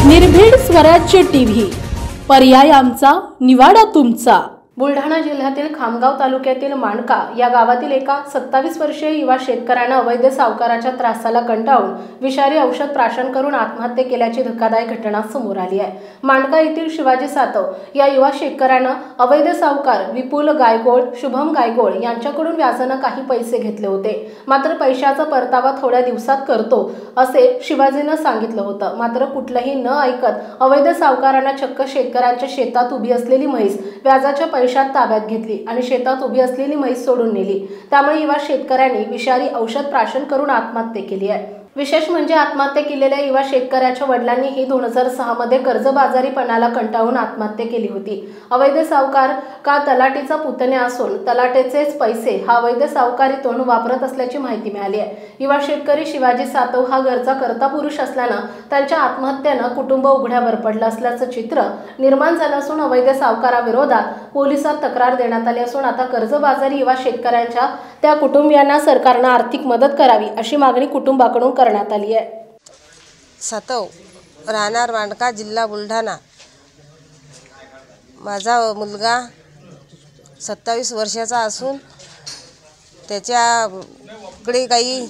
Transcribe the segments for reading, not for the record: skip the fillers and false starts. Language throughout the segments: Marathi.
निर्भीड स्वराज्य टीव्ही, पर्याय आमचा, निवाडा तुमचा। बुलढाणा जिल्ह्यातील खामगाव तालुक्यातील माणका या गावातील एका 27 वर्षीय युवा शेतकऱ्याने अवैध सावकाराच्या त्रासाला कंटाळून विषारी औषध प्राशन करून आत्महत्या केल्याची धक्कादायक घटना समोर आली आहे। माणका येथील शिवाजी सातव या युवा शेतकऱ्याने अवैध सावकार विपुल गायगोळ, शुभम गायगोळ यांच्याकडून व्याजाने काही पैसे घेतले होते, मात्र पैशाचा परतावा थोड्या दिवसात करतो असे शिवाजीने सांगितलं होतं। मात्र कुठलंही न ऐकत अवैध सावकारांना चक्क शेतकऱ्यांच्या शेतात उभी असलेली म्हैस व्याजाच्या पैशात ताब्यात घेतली आणि शेतात उभी असलेली म्हैस सोडून नेली। त्यामुळे युवा शेतकऱ्यांनी विषारी औषध प्राशन करून आत्महत्या केली आहे। विशेष म्हणजे आत्महत्या केलेल्या युवा शेतकऱ्याच्या वडिलांनी ही 2006 मध्ये कर्जबाजारीपणाला कंटाळून आत्महत्या केली होती। अवैध सावकार का तलाठीचा पुतण्या असून तलाठीचेच पैसे हा अवैध सावकारीतून वापरत असल्याची माहिती मिळाली आहे। युवा शेतकरी शिवाजी सातव हा घरचा कर्ता पुरुष असल्याने त्यांच्या आत्महत्येने कुटुंब उघड्यावर पडलं असल्याचं चित्र निर्माण झालं असून अवैध सावकाराविरोधात पोलिसात तक्रार देण्यात आली असून आता कर्जबाजारी युवा शेतकऱ्यांच्या त्या कुटुंबियांना सरकारने आर्थिक मदत करावी अशी मागणी कुटुंबाकडून करण्यात आली आहे। सातव, राहणार माणका, जिल्हा बुलढाणा। माझा मुलगा 27 वर्षाचा असून त्याच्याकडे काही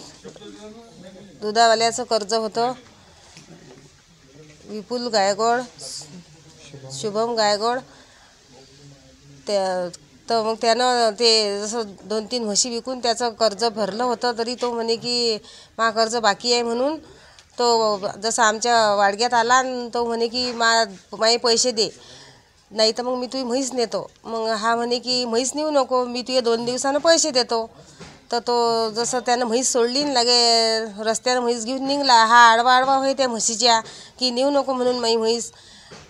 दुधावाल्याचं कर्ज होतं। विपुल गायगोळ, शुभम गायगोळ तर मग त्यानं ते जसं 2-3 म्हशी विकून त्याचं कर्ज भरलं होतं, तरी तो म्हणे की मा कर्ज बाकी आहे म्हणून तो जसं आमच्या वाडग्यात आला आणि तो म्हणे की माये पैसे दे, नाही तर मग मी तुझी म्हैस नेतो। मग हा म्हणे की म्हैस नेऊ नको, मी तुझे 2 दिवसानं पैसे देतो। तर तो जसं त्यानं म्हैस सोडली आणि लागे रस्त्यानं म्हैस घेऊन निघाला। हा आडवा होय त्या म्हशीच्या की नेऊ नको म्हणून माई म्हैस,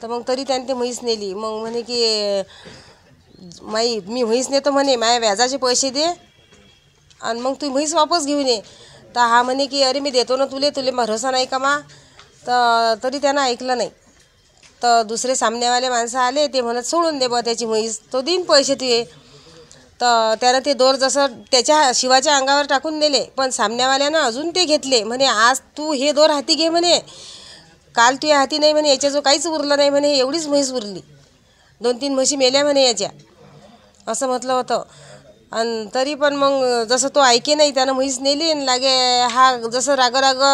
तर मग तरी त्याने ते म्हैस नेली। मग म्हणे की मी म्हैस नेतो म्हणे, माझ्या व्याजाचे पैसे दे आणि मग तू म्हैस वापस घेऊन ये। तर हा म्हणे की अरे मी देतो ना तुले भरोसा नाही का मा, तर तरी त्यानं ऐकलं नाही। तर दुसरे सामनेवाले माणसं आले, ते म्हणत सोडून दे बा त्याची म्हैस, तो देईन पैसे तुये। तर त्यानं ते दोर जसं त्याच्या शिवाच्या अंगावर टाकून दिले, पण सामनेवाल्यानं अजून ते घेतले। म्हणे आज तू हे दोर हाती घे म्हणे, काल तुझ्या हाती नाही म्हणे, याच्या जो काहीच उरलं नाही म्हणे, एवढीच म्हैस उरली, 2-3 म्हशी मेल्या म्हणे याच्या, असं म्हटलं होतं। आणि तरी पण मग जसं तो ऐके नाही, त्यानं म्हैस नेली आणि लागे हा जसं राग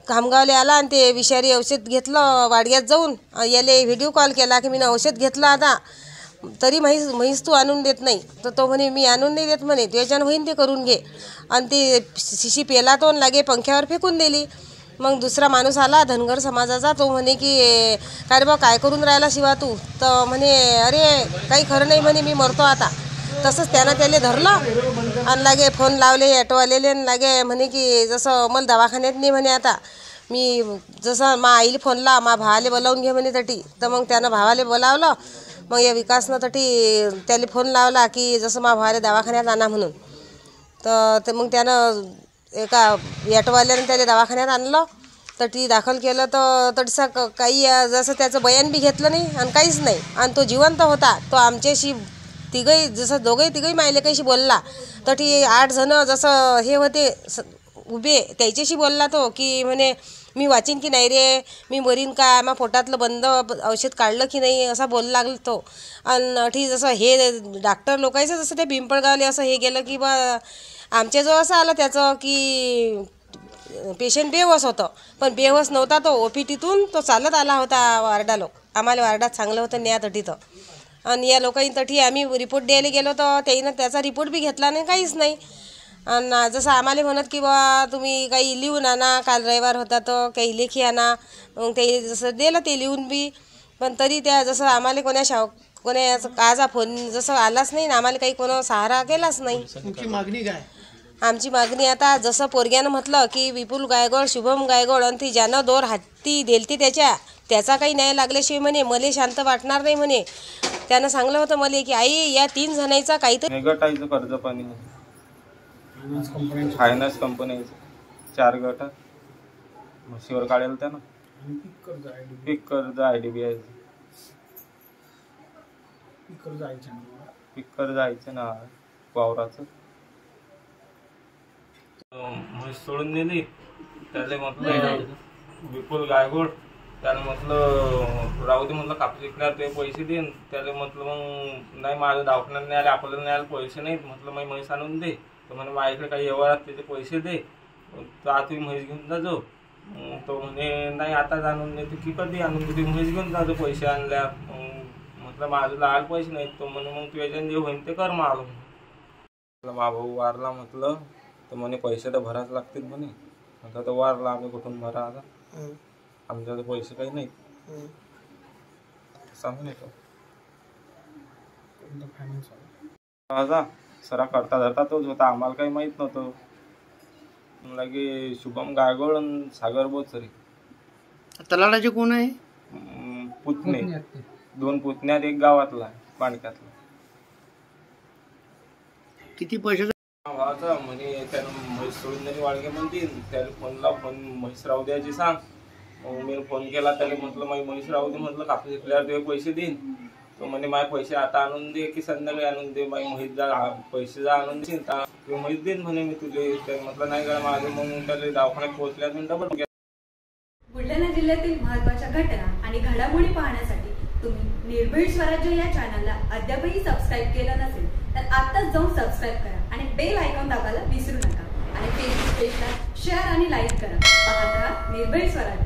खामगावले आला आणि ते विषारी औषध घेतलं वाडग्यात जाऊन, याले व्हिडिओ कॉल केला की मी औषध घेतलं आता, तरी म्हैस तू आणून देत नाही। तर तो म्हणे मी आणून नाही देत म्हणे, त्याच्यानं होईन ते करून घे। आणि ती शिशी पेला तो लागे पंख्यावर फेकून दिली। मग दुसरा माणूस आला धनगर समाजाचा, तो म्हणे की काय रे बा काय करून राहिला शिवा तू, तर म्हणे अरे काही खरं नाही म्हणे, मी मरतो आता। तसंच त्यानं त्याला धरलं आणि लागे फोन लावले ॲटोवालेले आणि लागे म्हणे की जसं मला दवाखान्यात नाही म्हणे, आता मी जसं मा आईला फोन ला मा भावाले बोलावून घे म्हणे तटी। तर मग त्यानं भावाले बोलावलं, मग या विकासनं तटी त्याला फोन लावला की जसं मा भावाले दवाखान्यात आणा म्हणून। तर मग त्यानं एका ॲटोवाल्यानं त्याला दवाखान्यात आणलं, तटी दाखल केलं। तर तटसा काही जसं त्याचं बयान बी घेतलं नाही आणि काहीच नाही, आणि तो जिवंत होता। तो आमच्याशी जसं तिघही मायले काहीशी बोलला, तटी 8 जण जसं हे होते उभे त्याच्याशी बोलला तो की म्हणे मी वाचीन की नाही रे, मी मरीन का, मग पोटातलं बंद औषध काढलं की नाही, असा बोलला लागला तो। आणि ठीक जसं हे डॉक्टर लोकांचं जसं ते पिंपळगावले असं हे गेलं की बा आमच्याजवळ असं आलं त्याचं की पेशंट बेहोश होतं, पण बेहोश नव्हता तो, OPTतून तो चालत आला होता वार्डाला। आम्हाला वार्डात चांगलं होतं न्या तटीतं, आणि या लोकांनी तटी आम्ही रिपोर्ट द्यायला गेलो तर त्याईनं त्याचा रिपोर्ट बी घेतला नाही, काहीच नाही। आणि जसं आम्हाला म्हणत की बा तुम्ही काही लिहून आणा, काल रविवार होता तर काही लेखी आणा, मग ते जसं दिलं ते लिहून बी, पण तरी त्या जसं आम्हाला कोण्या काचा फोन जसं आलाच नाही ना, आम्हाला काही कोणा सहारा केलाच नाही। तुमची मागणी काय? आमची मागणी आता जसं पोरग्यानं म्हटलं की विपुल गायगोळ, शुभम गायगोळ आणि ती ज्यानं दोर हाती देलती त्याचा काही न्याय लागल्याशिवाय म्हणे मला शांत वाटणार नाही म्हणे। त्यानं सांगलं होतं मला की आई या 3 जणांचा काहीतरी गटाचं कर्ज पाणी फायनान्स कंपनीचं 4 गट म्हशीवर काढेल त्यानं, पीक कर्ज IDBI पिक्कर जायचं ना वावराचं म्हैस सोडून दिली. त्याला म्हटलं विपुल गायगोड, त्याला म्हटलं राहू दे, म्हटलं कापूस विकणार ते पैसे देईन. त्याला म्हटलं मग नाही, माझं दवाखान्यात नाही आले, आपल्याला न्यायला पैसे नाहीत. म्हटलं मग म्हैस आणून दे. तर म्हणे माझ्याकडे काही व्यवहारात त्याचे पैसे दे, तर आता तुम्ही म्हैस घेऊन जाजो. तो म्हणे नाही, आता आणून देते की कधी आणून देते, म्हैस घेऊन जाजो पैसे आणल्या. म्हटलं माझं लाल पैसे नाहीत. तो म्हणे मग तू याच्याने जे होईन ते कर मागं. म्हटलं मा भाऊ वारला, म्हटलं तर म्हणे पैसे तर भराच लागतील म्हणे. आता तर वारला, आम्ही कुठून भरा, आता आमच्याकडे पैसे काही नाहीत सांगून येतो. माझा सरा करता धरता तोच होता, आम्हाला काही माहित नव्हतं. लगे शुभम गायगोड आणि सागर बोचरे तलाडाचे कोण आहे? पुतणे, 2 पुतण्यात, एक गावातला पाणक्यातला. किती पैसे? भावाचा म्हणे त्यानं म्हैस सोडून जरी वाळगे म्हणतील, त्याला फोन लाव, फोन म्हैस राहू द्यायची सांग. मग मी फोन केला, त्याला म्हटलं माझी म्हैस राहू दे, म्हटलं कापूस विकल्यावर तुझे पैसे देईन. तो म्हणे माझे पैसे आता आणून दे की संध्याकाळी आणून दे, माझी म्हैस जा पैसे जा आणून देईन, किंवा म्हैस देईन म्हणे मी तुझे. तर म्हटलं नाही का माझे. मग त्याला दवाखान्यात पोहोचल्यात मी डबल. बुलढाणा जिल्ह्यातील महत्त्वाच्या घटना आणि घडामोडी पाहण्यासाठी तुम्ही निर्भीड स्वराज्य या चॅनलला अद्यापही सबस्क्राईब केलं नसेल तर आत्ताच जाऊन सबस्क्राईब करा आणि बेल आयकॉन दाबायला विसरू नका. आणि फेसबुक पेजला शेअर आणि लाईक करा. पाहत राहा निर्भीड स्वराज्य.